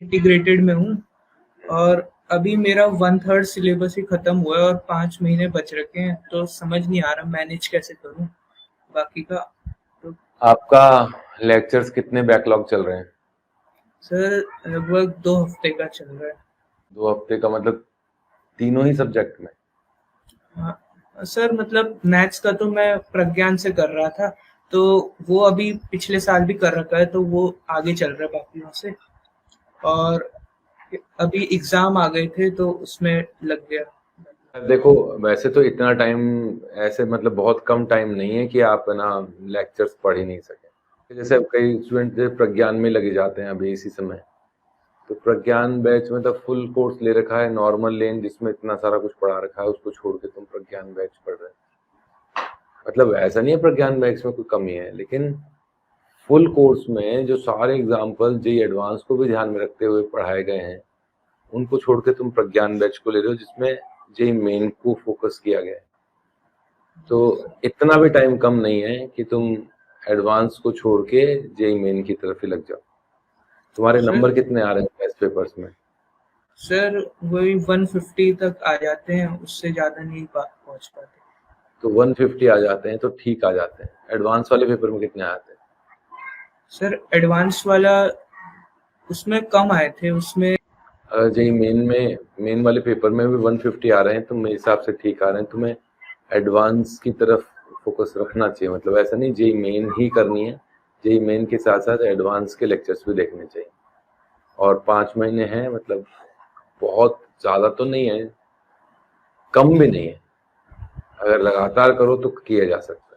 Integrated में हूँ और अभी मेरा 1/3 सिलेबस ही खत्म हुआ है और 5 महीने बच रखे हैं, तो समझ नहीं आ रहा मैनेज कैसे करूँ बाकी का। तो आपका लेक्चर्स कितने बैकलॉग चल रहे हैं? सर लगभग 2 हफ्ते का चल रहा है। 2 हफ्ते का मतलब तीनों ही सब्जेक्ट में? हाँ सर, मतलब मैथ्स का तो मैं प्रज्ञान से कर रहा था, तो वो अभी पिछले साल भी कर रखा है, तो वो आगे चल रहा है बाकियों से। और अभी एग्जाम आ गए थे तो उसमें लग गया। देखो, वैसे तो इतना टाइम ऐसे मतलब बहुत कम टाइम नहीं है कि आप ना लेक्चर्स पढ़ ही नहीं सकें। जैसे अब कई स्टूडेंट प्रज्ञान में लगे जाते हैं अभी इसी समय, तो प्रज्ञान बैच में तो फुल कोर्स ले रखा है, नॉर्मल लेन जिसमें इतना सारा कुछ पढ़ा रखा है उसको छोड़ के तुम प्रज्ञान बैच पढ़ रहे हो। मतलब ऐसा नहीं है प्रज्ञान बैच में कोई कमी है, लेकिन फुल कोर्स में जो सारे एग्जाम्पल जेई एडवांस को भी ध्यान में रखते हुए पढ़ाए गए हैं, उनको छोड़ के तुम प्रज्ञान बैच को ले रहे हो जिसमें जेई मेन को फोकस किया गया है। तो इतना भी टाइम कम नहीं है कि तुम एडवांस को छोड़ के जेई मेन की तरफ ही लग जाओ। तुम्हारे सर नंबर कितने आ रहे हैं टेस्ट पेपर्स में? सर वही 150 तक आ जाते हैं, उससे ज्यादा नहीं पहुंच पाते। तो 150 आ जाते हैं तो ठीक आ जाते हैं। एडवांस वाले पेपर में कितने आते हैं? सर एडवांस वाला उसमें कम आए थे, उसमें अगर जेई मेन वाले पेपर में भी 150 आ रहे हैं तो मेरे हिसाब से ठीक आ रहे हैं। तुम्हें एडवांस की तरफ फोकस रखना चाहिए, मतलब ऐसा नहीं जेई मेन ही करनी है, जेई मेन के साथ साथ एडवांस के लेक्चर्स भी देखने चाहिए। और 5 महीने हैं, मतलब बहुत ज़्यादा तो नहीं है, कम भी नहीं है। अगर लगातार करो तो किया जा सकता है।